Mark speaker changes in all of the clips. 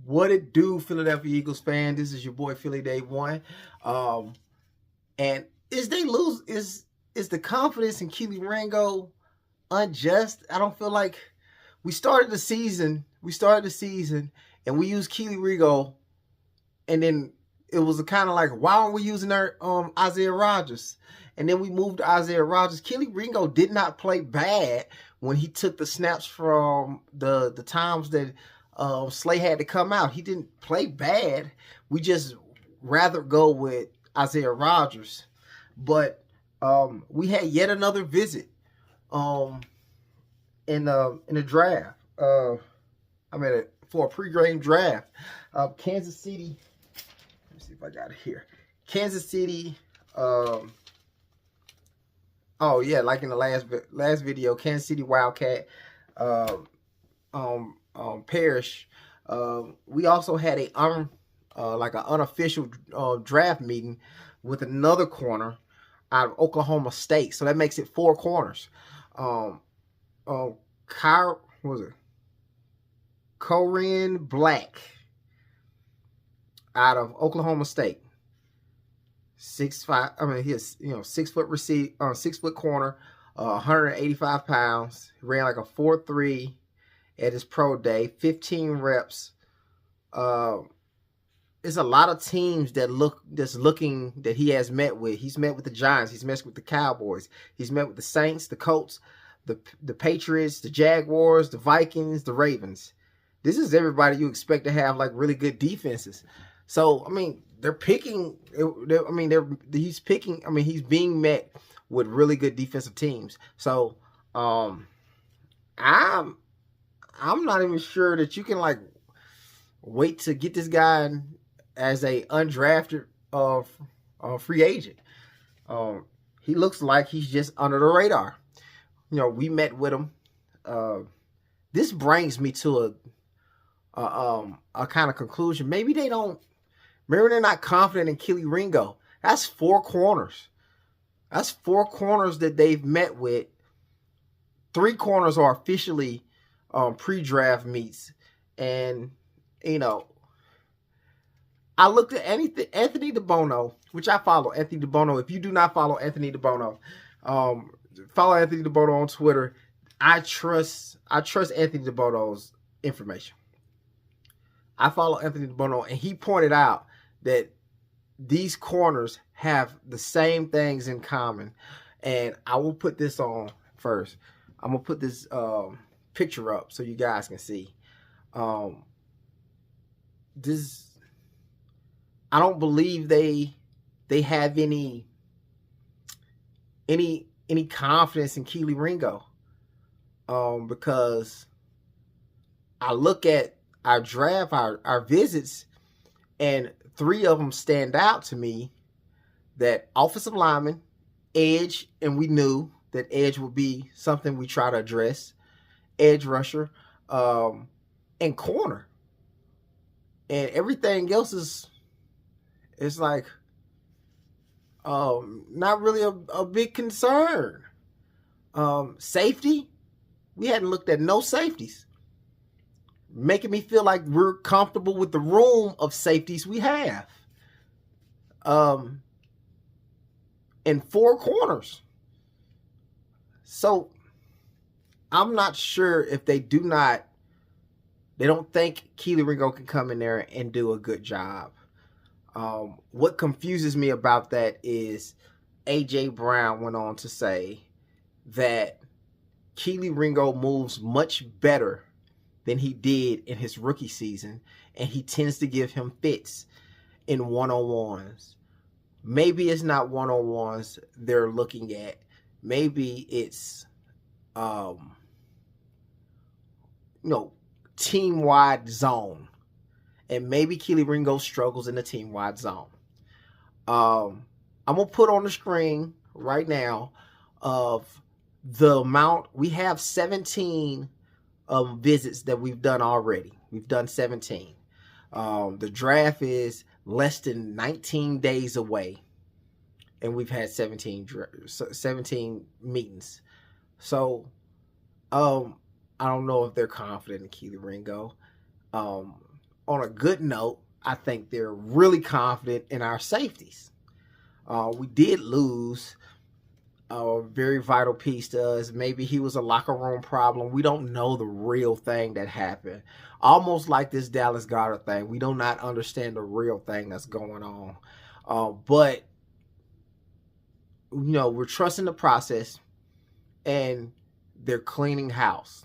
Speaker 1: What it do, Philadelphia Eagles fan? This is your boy Philly Day One. Um, and is they lose is the confidence in Keely Ringo unjust? I don't feel like we started the season. And we used Keely Ringo, and then it was a kind of like, why aren't we using our Isaiah Rodgers? And then we moved to Isaiah Rodgers. Keely Ringo did not play bad when he took the snaps from the times that Slay had to come out. He didn't play bad. We just rather go with Isaiah Rodgers. But we had yet another visit um, in the draft. For a pre-game draft. Kansas City. Let me see if I got it here. Kansas City. Oh yeah, like in the last video, Kansas City Wildcat. Parrish. We also had like an unofficial draft meeting with another corner out of Oklahoma State. So that makes it 4 corners. What was it? Corinne Black out of Oklahoma State. 6'5". I mean, he's 6 foot 6 foot corner, 185 pounds. Ran like a 4.3 at his pro day. 15 reps. There's a lot of teams that he has met with. He's met with the Giants. He's met with the Cowboys. He's met with the Saints, the Colts, the Patriots, the Jaguars, the Vikings, the Ravens. This is everybody you expect to have like really good defenses. So, I mean, they're picking. He's picking. I mean, he's being met with really good defensive teams. So, I'm not even sure that you can like wait to get this guy as a undrafted free agent. He looks like he's just under the radar. We met with him. This brings me to a kind of conclusion. Maybe they're not confident in Keely Ringo. That's 4 corners. That's 4 corners that they've met with. 3 corners are officially pre-draft meets. And, I looked at Anthony DeBono, which I follow Anthony DeBono. If you do not follow Anthony DeBono, follow Anthony DeBono on Twitter. I trust Anthony DeBono's information. I follow Anthony DeBono, and he pointed out that these corners have the same things in common. And I will put this on first. I'm going to put this picture up so you guys can see. I don't believe they have any confidence in Keely Ringo. Because I look at our draft, our visits, and 3 of them stand out to me. That offensive lineman, edge, and we knew that edge would be something we try to address, edge rusher, and corner. And everything else is like not really a big concern. Safety, we hadn't looked at no safeties. Making me feel like we're comfortable with the room of safeties we have. And 4 corners. So I'm not sure if they don't think Keely Ringo can come in there and do a good job. What confuses me about that is A.J. Brown went on to say that Keely Ringo moves much better than he did in his rookie season, and he tends to give him fits in one-on-ones. Maybe it's not one-on-ones they're looking at. Maybe it's team-wide zone. And maybe Keely Ringo struggles in the team-wide zone. I'm going to put on the screen right now of the amount. We have 17 visits that we've done already. We've done 17. The draft is less than 19 days away, and we've had 17 meetings. So, I don't know if they're confident in Keely Ringo. on a good note, I think they're really confident in our safeties. We did lose a very vital piece to us. Maybe he was a locker room problem. We don't know the real thing that happened. Almost like this Dallas Goedert thing. We do not understand the real thing that's going on. But, we're trusting the process, and they're cleaning house.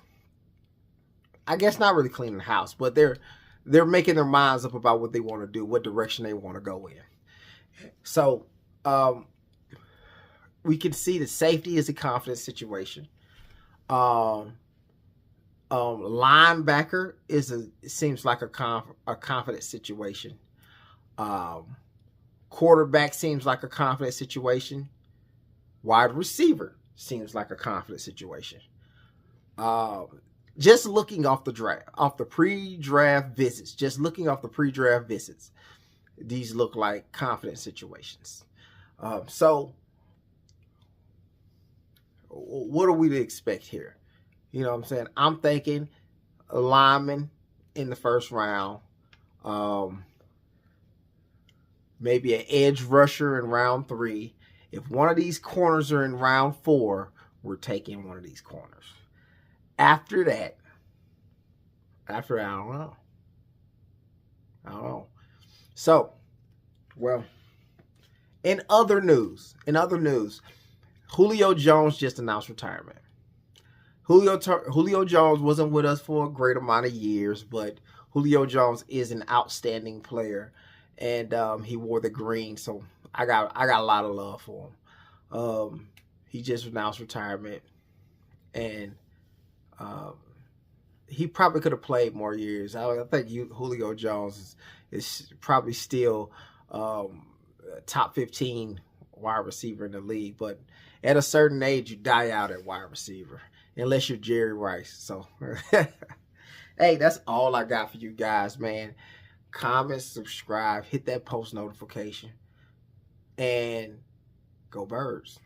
Speaker 1: I guess not really cleaning house, but they're making their minds up about what they want to do, what direction they want to go in. So, we can see that safety is a confident situation. Linebacker seems like a confident situation. Quarterback seems like a confident situation. Wide receiver seems like a confident situation. Just looking off the pre-draft visits, these look like confident situations. So what are we to expect here? You know what I'm saying? I'm thinking a lineman in the first round, maybe an edge rusher in round 3. If one of these corners are in round 4, we're taking one of these corners. After that, I don't know. So, well, in other news, Julio Jones just announced retirement. Julio Jones wasn't with us for a great amount of years, but Julio Jones is an outstanding player, and he wore the green, so I got a lot of love for him. He just announced retirement, and he probably could have played more years. I think Julio Jones is probably still top 15 wide receiver in the league, but at a certain age, you die out at wide receiver, unless you're Jerry Rice. So, hey, that's all I got for you guys, man. Comment, subscribe, hit that post notification, and go Birds.